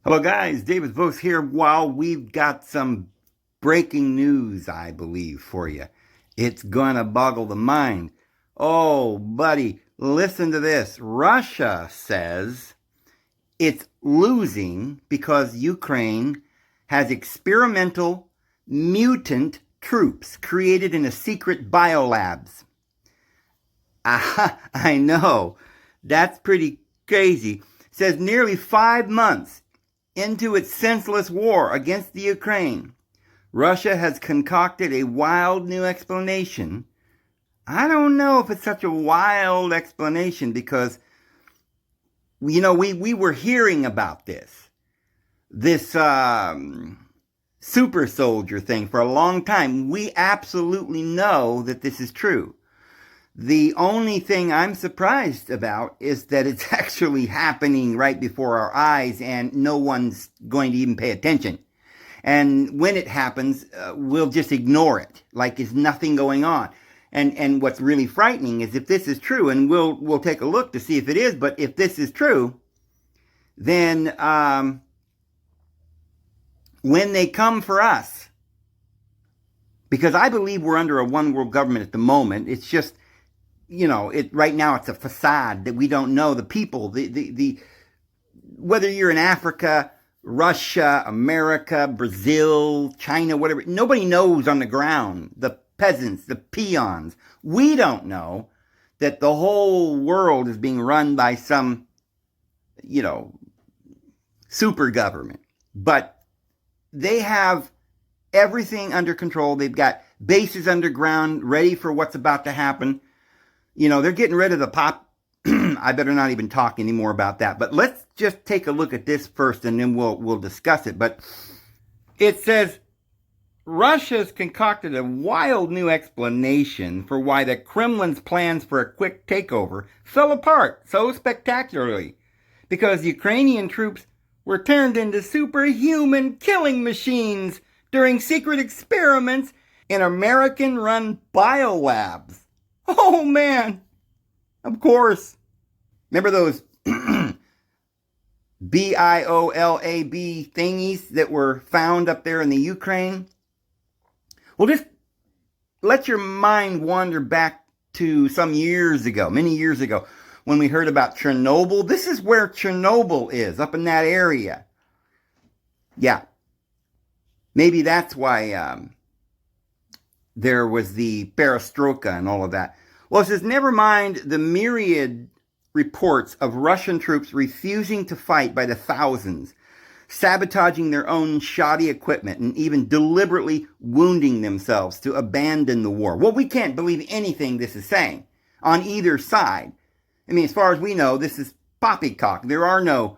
Hello, guys. David Vos here. While we've got some breaking news, I believe, for you. It's gonna boggle the mind. Oh, buddy, listen to this. Russia says it's losing because Ukraine has experimental mutant troops created in a secret biolabs. I know. That's pretty crazy. Says nearly 5 months into its senseless war against the Ukraine, Russia has concocted a wild new explanation. I don't know if it's such a wild explanation because, we were hearing about this super soldier thing for a long time. We absolutely know that this is true. The only thing I'm surprised about is that it's actually happening right before our eyes and no one's going to even pay attention. And when it happens, we'll just ignore it like there's nothing going on. And what's really frightening is if this is true, and we'll take a look to see if it is, but if this is true, then when they come for us, because I believe we're under a one world government at the moment, it's just, right now it's a facade that we don't know the people, whether you're in Africa, Russia, America, Brazil, China, whatever. Nobody knows on the ground, the peasants, the peons. We don't know that the whole world is being run by some, super government. But they have everything under control. They've got bases underground ready for what's about to happen. They're getting rid of the pop. I better not even talk anymore about that. But let's just take a look at this first and then we'll discuss it. But it says Russia's concocted a wild new explanation for why the Kremlin's plans for a quick takeover fell apart so spectacularly. Because Ukrainian troops were turned into superhuman killing machines during secret experiments in American-run biolabs. Oh, man. Of course. Remember those BIOLAB thingies that were found up there in the Ukraine? Well, just let your mind wander back to some years ago, many years ago, when we heard about Chernobyl. This is where Chernobyl is, up in that area. Yeah. Maybe that's why there was the perestroika and all of that. Well, it says, never mind the myriad reports of Russian troops refusing to fight by the thousands, sabotaging their own shoddy equipment, and even deliberately wounding themselves to abandon the war. Well, we can't believe anything this is saying on either side. I mean, as far as we know, this is poppycock. There are no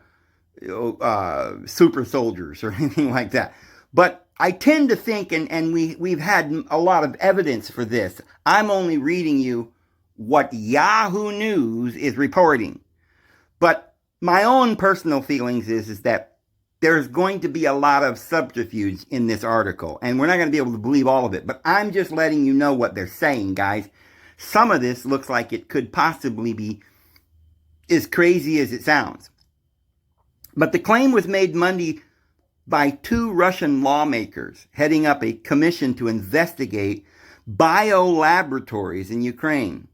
super soldiers or anything like that. But I tend to think, and we've had a lot of evidence for this. I'm only reading you what Yahoo News is reporting. But my own personal feelings is that there's going to be a lot of subterfuge in this article, and we're not going to be able to believe all of it. But I'm just letting you know what they're saying, guys. Some of this looks like it could possibly be as crazy as it sounds. But the claim was made Monday by two Russian lawmakers heading up a commission to investigate biolaboratories in Ukraine.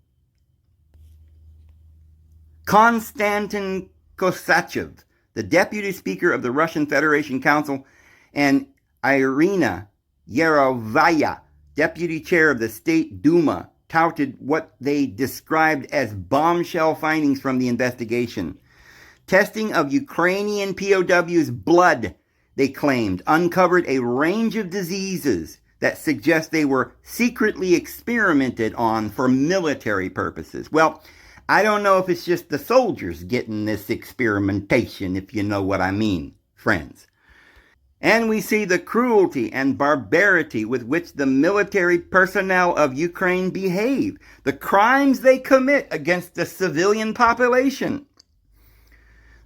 Konstantin Kosachev, the deputy speaker of the Russian Federation Council, and Irina Yerovaya, deputy chair of the State Duma, touted what they described as bombshell findings from the investigation. Testing of Ukrainian POWs' blood, they claimed, uncovered a range of diseases that suggest they were secretly experimented on for military purposes. Well, I don't know if it's just the soldiers getting this experimentation, if you know what I mean, friends. And we see the cruelty and barbarity with which the military personnel of Ukraine behave, the crimes they commit against the civilian population.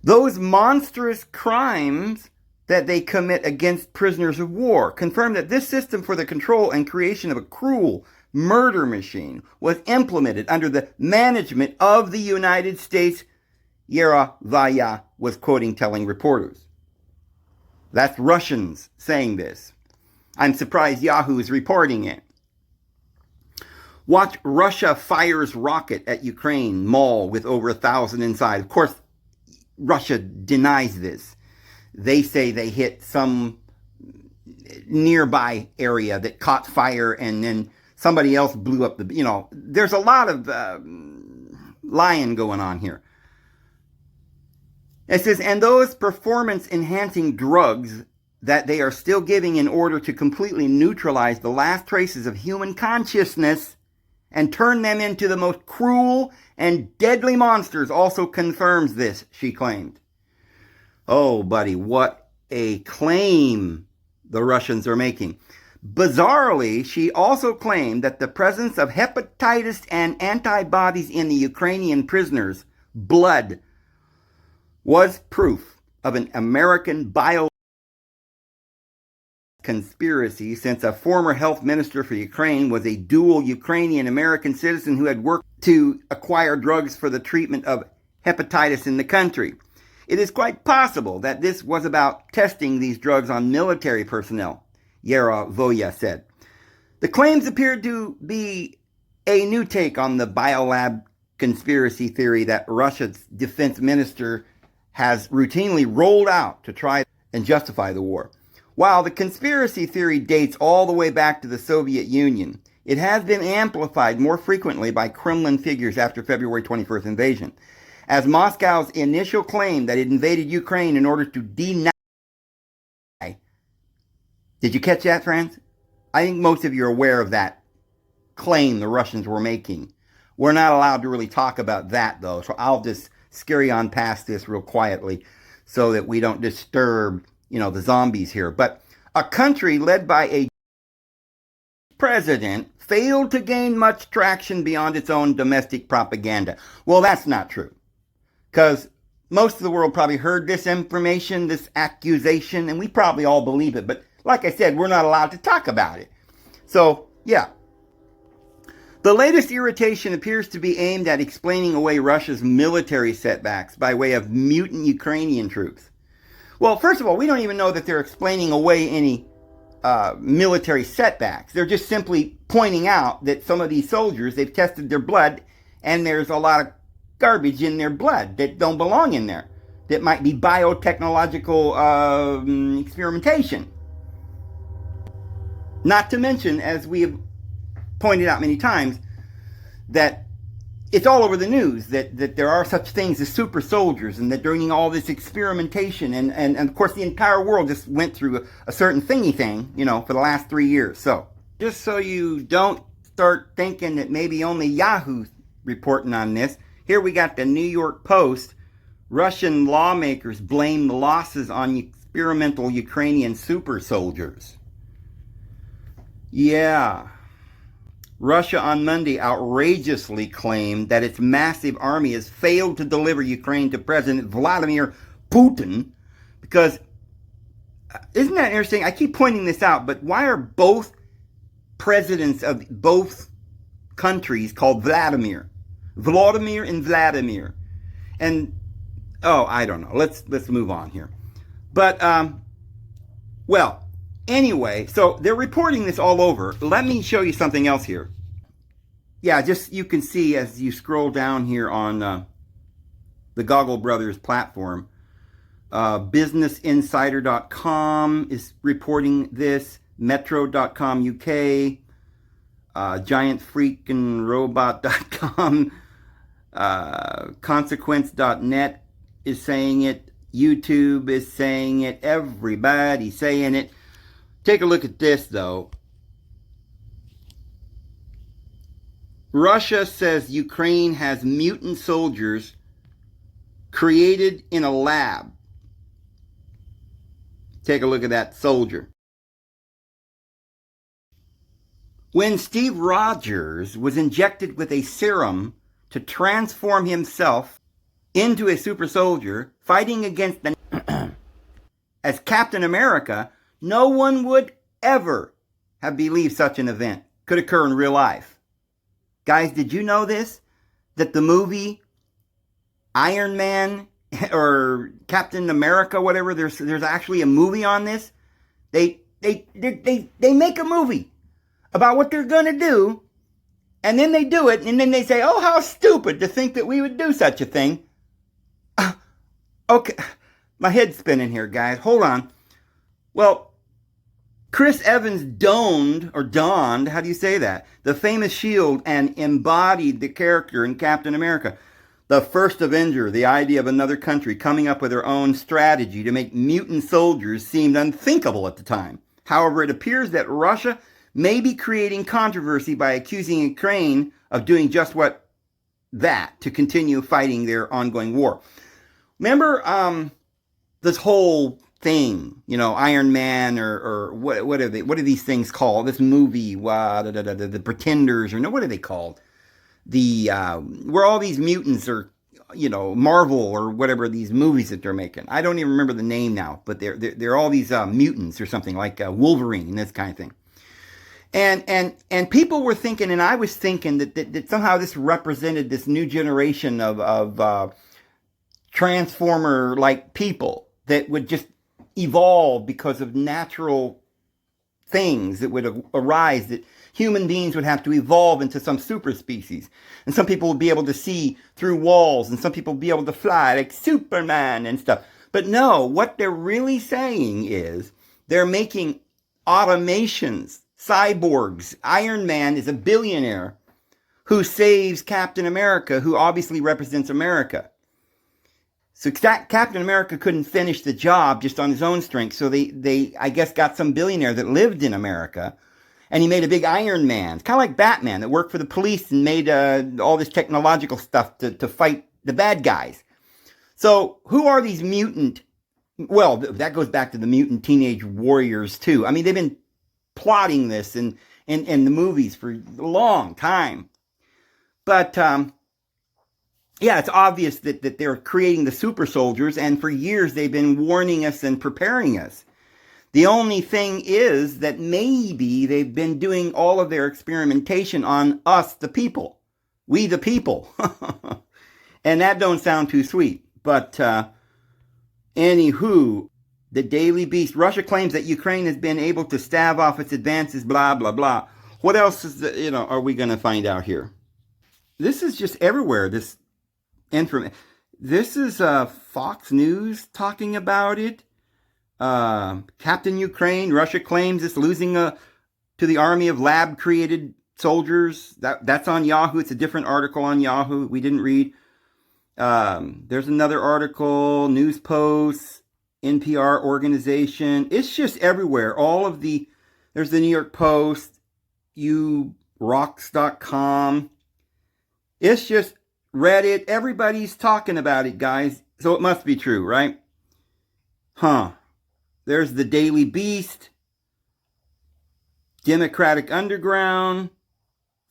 Those monstrous crimes that they commit against prisoners of war confirm that this system for the control and creation of a cruel murder machine was implemented under the management of the United States, Yerovaya was quoting telling reporters. That's Russians saying this. I'm surprised Yahoo is reporting it. Watch Russia fires rocket at Ukraine mall with over 1,000 inside. Of course, Russia denies this. They say they hit some nearby area that caught fire and then somebody else blew up the, there's a lot of lying going on here. It says, and those performance enhancing drugs that they are still giving in order to completely neutralize the last traces of human consciousness and turn them into the most cruel and deadly monsters also confirms this, she claimed. Oh, buddy, what a claim the Russians are making. Bizarrely, she also claimed that the presence of hepatitis and antibodies in the Ukrainian prisoners' blood was proof of an American bio conspiracy, since a former health minister for Ukraine was a dual Ukrainian-American citizen who had worked to acquire drugs for the treatment of hepatitis in the country. It is quite possible that this was about testing these drugs on military personnel, Yerovoya said. The claims appeared to be a new take on the biolab conspiracy theory that Russia's defense minister has routinely rolled out to try and justify the war. While the conspiracy theory dates all the way back to the Soviet Union, it has been amplified more frequently by Kremlin figures after February 21st invasion, as Moscow's initial claim that it invaded Ukraine in order to deny. Did you catch that, friends? I think most of you are aware of that claim the Russians were making. We're not allowed to really talk about that, though, so I'll just scurry on past this real quietly so that we don't disturb, the zombies here. But a country led by a president failed to gain much traction beyond its own domestic propaganda. Well, that's not true, because most of the world probably heard this information, this accusation, and we probably all believe it. But like I said, we're not allowed to talk about it. So, yeah. The latest irritation appears to be aimed at explaining away Russia's military setbacks by way of mutant Ukrainian troops. Well, first of all, we don't even know that they're explaining away any military setbacks. They're just simply pointing out that some of these soldiers, they've tested their blood, and there's a lot of garbage in their blood that don't belong in there, that might be biotechnological experimentation. Not to mention, as we have pointed out many times, that it's all over the news that there are such things as super soldiers, and that during all this experimentation, and of course the entire world just went through a certain thingy thing, for the last 3 years. So, just so you don't start thinking that maybe only Yahoo's reporting on this, here we got the New York Post. Russian lawmakers blame the losses on experimental Ukrainian super soldiers. Yeah. Russia on Monday outrageously claimed that its massive army has failed to deliver Ukraine to President Vladimir Putin because, isn't that interesting? I keep pointing this out, but why are both presidents of both countries called Vladimir? Vladimir and Vladimir. And, I don't know. Let's move on here. But, anyway, so they're reporting this all over. Let me show you something else here. Yeah, just you can see as you scroll down here on the Goggle Brothers platform, businessinsider.com is reporting this, metro.com UK, giantfreakingrobot.com, consequence.net is saying it, YouTube is saying it, everybody's saying it. Take a look at this, though. Russia says Ukraine has mutant soldiers created in a lab. Take a look at that soldier. When Steve Rogers was injected with a serum to transform himself into a super soldier fighting against the as Captain America, no one would ever have believed such an event could occur in real life. Guys, did you know this? That the movie Iron Man or Captain America, whatever. There's actually a movie on this. They make a movie about what they're gonna do, and then they do it, and then they say, "Oh, how stupid to think that we would do such a thing." Okay, my head's spinning here, guys. Hold on. Well, Chris Evans donned, how do you say that? The famous shield and embodied the character in Captain America. The first Avenger, the idea of another country coming up with their own strategy to make mutant soldiers seemed unthinkable at the time. However, it appears that Russia may be creating controversy by accusing Ukraine of doing just that to continue fighting their ongoing war. Remember this whole thing, Iron Man or what are these things called? This movie, the Pretenders, or no, what are they called? Where all these mutants are, Marvel or whatever these movies that they're making. I don't even remember the name now, but they're all these mutants or something like Wolverine and this kind of thing. And people were thinking, and I was thinking that somehow this represented this new generation of transformer-like people that would just evolve because of natural things that would arise, that human beings would have to evolve into some super species. And some people would be able to see through walls, and some people would be able to fly like Superman and stuff. But no, what they're really saying is they're making automations, cyborgs. Iron Man is a billionaire who saves Captain America, who obviously represents America. So Captain America couldn't finish the job just on his own strength. So they I guess, got some billionaire that lived in America, and he made a big Iron Man. It's kind of like Batman that worked for the police and made all this technological stuff to fight the bad guys. So who are these mutant? Well, that goes back to the mutant teenage warriors too. I mean, they've been plotting this in the movies for a long time. But yeah, it's obvious that they're creating the super soldiers, and for years they've been warning us and preparing us. The only thing is that maybe they've been doing all of their experimentation on us, the people. We, the people. And that don't sound too sweet. But anywho, the Daily Beast. Russia claims that Ukraine has been able to stave off its advances, blah, blah, blah. What else are we going to find out here? This is just everywhere, this information. This is Fox News talking about it. Captain Ukraine, Russia claims it's losing to the army of lab-created soldiers. That's on Yahoo. It's a different article on Yahoo we didn't read. There's another article, News Post, NPR organization. It's just everywhere. There's the New York Post, urocks.com. It's just Reddit. Everybody's talking about it, guys. So it must be true, right? Huh. There's the Daily Beast, Democratic Underground,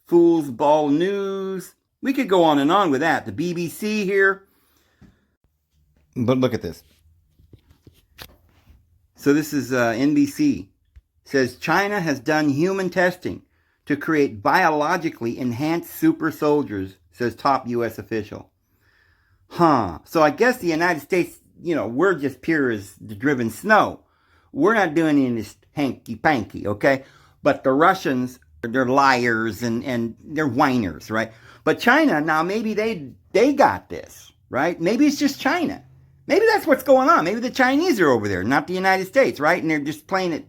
Fool's Ball News. We could go on and on with that. The BBC here. But look at this. So this is NBC. It says China has done human testing to create biologically enhanced super soldiers, says top U.S. official. So I guess the United States, we're just pure as the driven snow. We're not doing any of this hanky-panky, okay? But the Russians, they're liars and they're whiners, right? But China, now maybe they got this, right? Maybe it's just China. Maybe that's what's going on. Maybe the Chinese are over there, not the United States, right? And they're just playing it,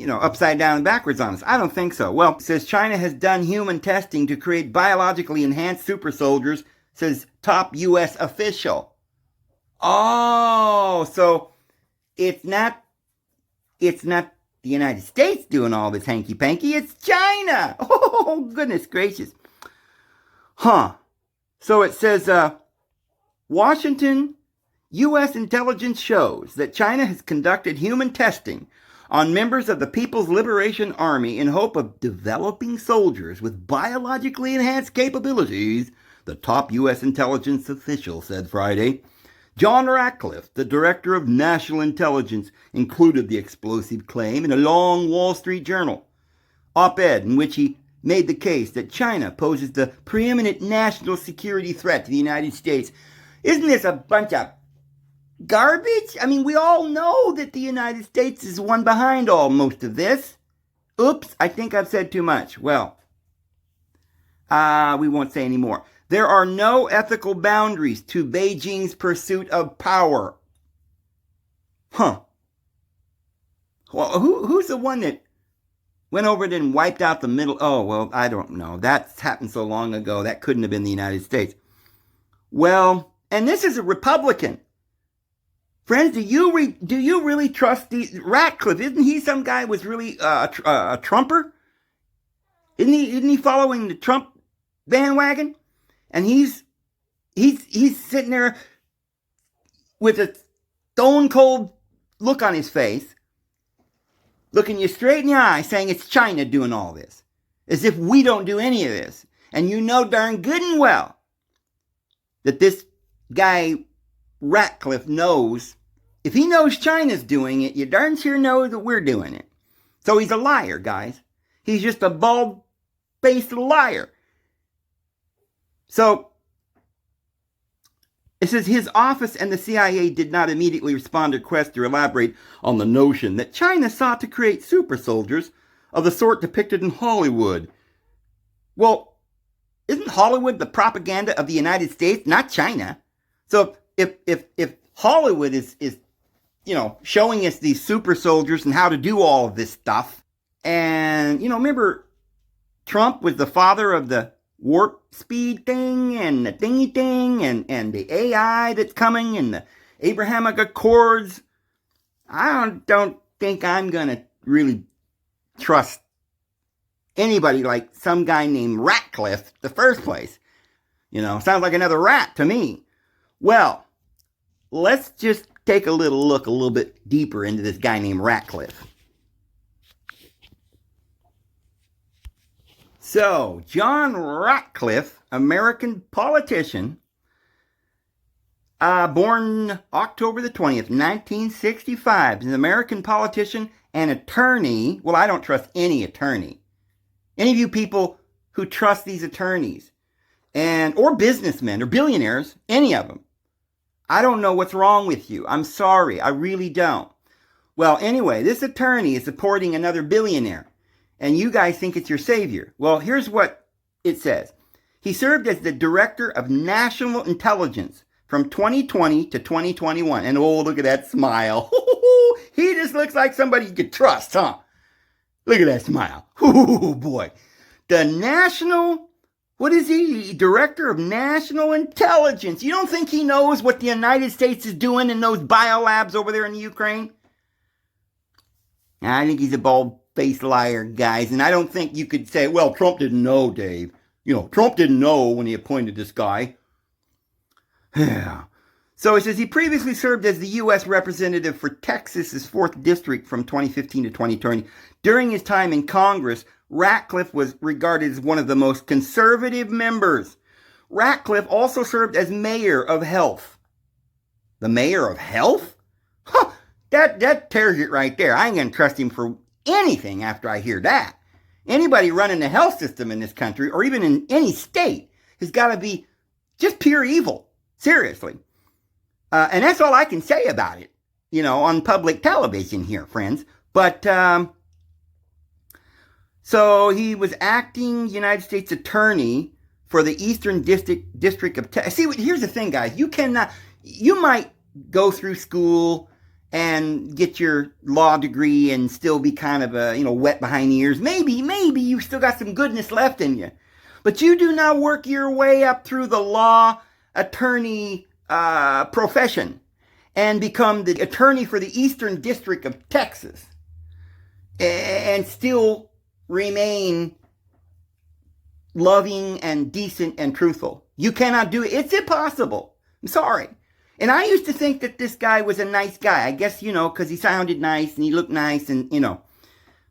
upside down and backwards on us. I don't think so. Well, it says China has done human testing to create biologically enhanced super soldiers, says top U.S. official. Oh, so it's not the United States doing all this hanky-panky. It's China. Oh, goodness gracious. So it says, Washington, U.S. intelligence shows that China has conducted human testing on members of the People's Liberation Army in hope of developing soldiers with biologically enhanced capabilities, the top U.S. intelligence official said Friday. John Ratcliffe, the director of national intelligence, included the explosive claim in a long Wall Street Journal op-ed in which he made the case that China poses the preeminent national security threat to the United States. Isn't this a bunch of garbage? I mean, we all know that the United States is one behind most of this. Oops, I think I've said too much. Well, we won't say any more. There are no ethical boundaries to Beijing's pursuit of power. Huh. Well, who's the one that went over there and wiped out the middle? Oh, well, I don't know. That's happened so long ago. That couldn't have been the United States. Well, and this is a Republican. Friends, do you really trust Ratcliffe? Isn't he some guy who was really a Trumper? Isn't he following the Trump bandwagon? And he's sitting there with a stone cold look on his face, looking you straight in the eye, saying it's China doing all this, as if we don't do any of this. And you know darn good and well that this guy Ratcliffe knows, if he knows China's doing it, you darn sure know that we're doing it. So he's a liar, guys. He's just a bald-faced liar. So it says his office and the CIA did not immediately respond to requests to elaborate on the notion that China sought to create super soldiers of the sort depicted in Hollywood. Well, isn't Hollywood the propaganda of the United States, not China? So if Hollywood is showing us these super soldiers and how to do all of this stuff, and remember Trump was the father of the warp speed thing and the thingy thing and the AI that's coming and the Abrahamic Accords. I don't think I'm going to really trust anybody like some guy named Ratcliffe the first place. Sounds like another rat to me. Well, let's just take a little bit deeper into this guy named Ratcliffe. So, John Ratcliffe, American politician, born October the 20th, 1965, is an American politician and attorney. Well, I don't trust any attorney. Any of you people who trust these attorneys or businessmen or billionaires, any of them, I don't know what's wrong with you. I'm sorry. I really don't. Well, anyway, this attorney is supporting another billionaire, and you guys think it's your savior. Well, here's what it says. He served as the Director of National Intelligence from 2020 to 2021. And oh, look at that smile. He just looks like somebody you could trust, huh? Look at that smile. Oh, boy. What is he? Director of National Intelligence. You don't think he knows what the United States is doing in those biolabs over there in the Ukraine? I think he's a bald-faced liar, guys. And I don't think you could say, well, Trump didn't know, Dave. Trump didn't know when he appointed this guy. Yeah. So it says he previously served as the U.S. representative for Texas's 4th District from 2015 to 2020. During his time in Congress, Ratcliffe was regarded as one of the most conservative members. Ratcliffe also served as mayor of Health. The mayor of Health? Huh, that tears it right there. I ain't going to trust him for anything after I hear that. Anybody running the health system in this country, or even in any state, has got to be just pure evil. Seriously. And that's all I can say about it, on public television here, friends. But, so he was acting United States Attorney for the Eastern District of Texas. See, here's the thing, guys. You might go through school and get your law degree and still be kind of wet behind the ears. Maybe you still got some goodness left in you. But you do not work your way up through the law attorney profession and become the attorney for the Eastern District of Texas and still remain loving and decent and truthful. You cannot do it. It's impossible. I'm sorry. And I used to think that this guy was a nice guy. I guess, because he sounded nice and he looked nice and,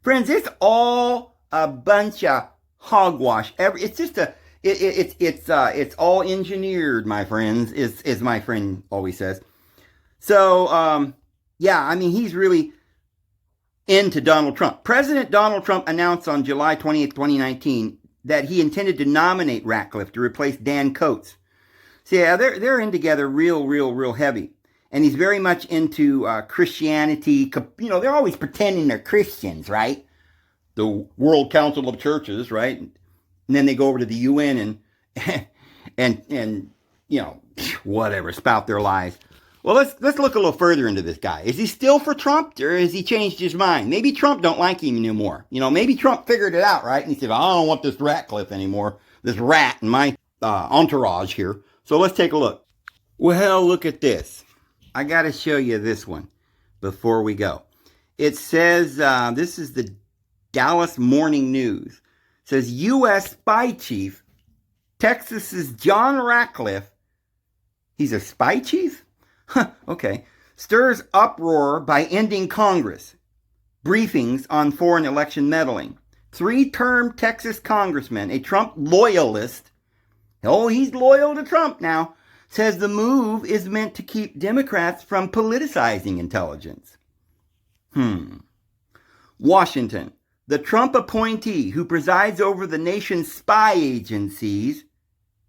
Friends, it's all a bunch of hogwash. It's just it's all engineered, my friends, as my friend always says. So, he's really into Donald Trump. President Donald Trump announced on July 28th, 2019, that he intended to nominate Ratcliffe to replace Dan Coates. So, yeah, they're in together real heavy. And he's very much into Christianity. You know, they're always pretending they're Christians, right? The World Council of Churches, right? And then they go over to the UN and you know, whatever, spout their lies. Well, let's look a little further into this guy. Is he still for Trump, or has he changed his mind? Maybe Trump don't like him anymore. You know, maybe Trump figured it out, right? And he said, I don't want this Ratcliffe anymore, this rat in my entourage here. So let's take a look. Well, look at this. I got to show you this one before we go. It says, this is the Dallas Morning News. It says, U.S. spy chief, Texas's John Ratcliffe. He's a spy chief? Huh, okay. Stirs uproar by ending Congress. Briefings on foreign election meddling. 3-term Texas congressman, a Trump loyalist. Oh, he's loyal to Trump now. Says the move is meant to keep Democrats from politicizing intelligence. Washington. The Trump appointee who presides over the nation's spy agencies.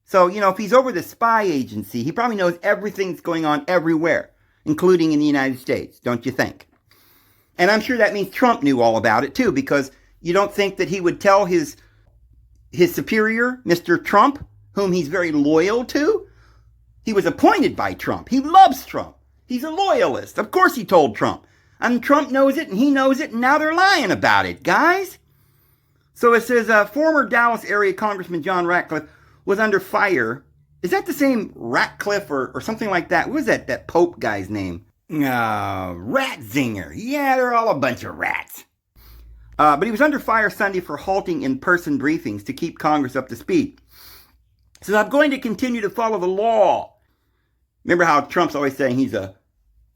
So, you know, if he's over the spy agency, he probably knows everything that's going on everywhere, including in the United States, don't you think? And I'm sure that means Trump knew all about it, too, because you don't think that he would tell his superior, Mr. Trump, whom he's very loyal to? He was appointed by Trump. He loves Trump. He's a loyalist. Of course he told Trump. And Trump knows it, and he knows it, and now they're lying about it, guys. So it says, former Dallas area Congressman John Ratcliffe was under fire. Is that the same Ratcliffe or something like that? What was that Pope guy's name? Ratzinger. Yeah, they're all a bunch of rats. But he was under fire Sunday for halting in-person briefings to keep Congress up to speed. So I'm going to continue to follow the law. Remember how Trump's always saying he's a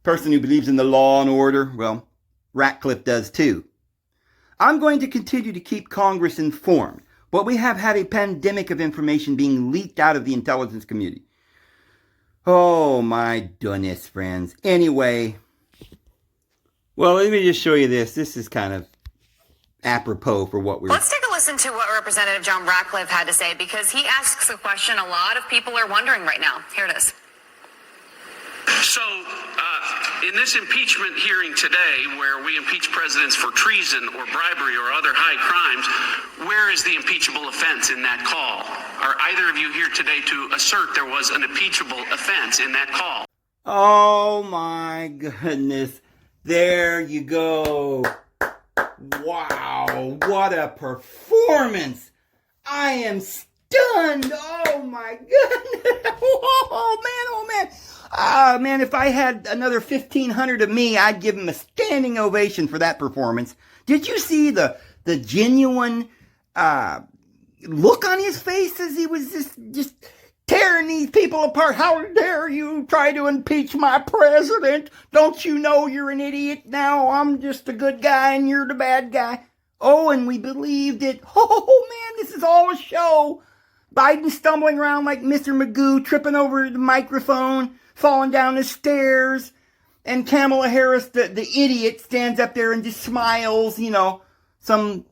person who believes in the law and order? Well, Ratcliffe does too. I'm going to continue to keep Congress informed. But we have had a pandemic of information being leaked out of the intelligence community. Oh my goodness, friends. Anyway, well, let me just show you this. This is kind of apropos for what we're... Let's take a listen to what Representative John Ratcliffe had to say, because he asks a question a lot of people are wondering right now. Here it is. So, in this impeachment hearing today, where we impeach presidents for treason or bribery or other high crimes, where is the impeachable offense in that call? Are either of you here today to assert there was an impeachable offense in that call? Oh my goodness. There you go. Wow, what a performance. I am stunned. Oh my goodness. Oh man. Man, if I had another 1,500 of me, I'd give him a standing ovation for that performance. Did you see the genuine look on his face as he was just tearing these people apart? How dare you try to impeach my president? Don't you know you're an idiot now? I'm just the good guy and you're the bad guy. Oh, and we believed it. Oh man, this is all a show. Biden stumbling around like Mr. Magoo, tripping over the microphone, falling down the stairs, and Kamala Harris, the idiot, stands up there and just smiles, you know, some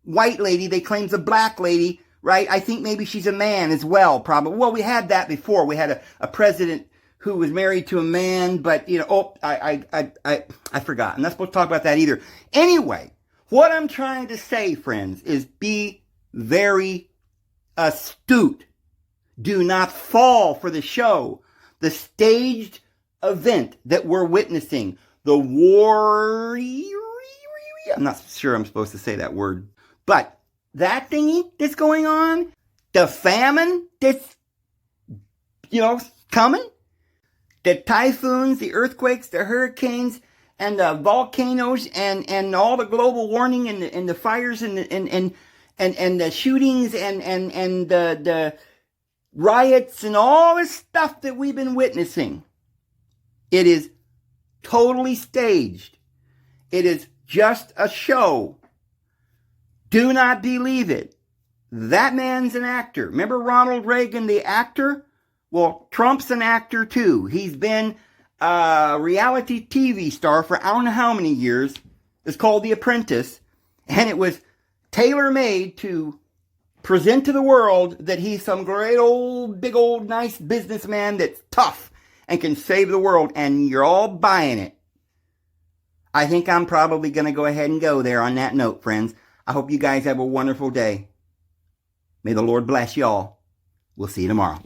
white lady, they claim's a black lady, right? I think maybe she's a man as well, probably. Well, we had that before. We had a president who was married to a man, but, you know, I forgot. I'm not supposed to talk about that either. Anyway, what I'm trying to say, friends, is be very astute. Do not fall for the show. The staged event that we're witnessing, the war, I'm not sure I'm supposed to say that word, but that thingy that's going on, the famine that's, you know, coming, the typhoons, the earthquakes, the hurricanes, and the volcanoes, and all the global warming, and the fires, and the shootings, and the riots, and all this stuff that we've been witnessing. It is totally staged. It is just a show. Do not believe it. That man's an actor. Remember Ronald Reagan, the actor? Well, Trump's an actor too. He's been a reality TV star for I don't know how many years. It's called The Apprentice. And it was tailor-made to present to the world that he's some great old, big old, nice businessman that's tough and can save the world, and you're all buying it. I think I'm probably going to go ahead and go there on that note, friends. I hope you guys have a wonderful day. May the Lord bless y'all. We'll see you tomorrow.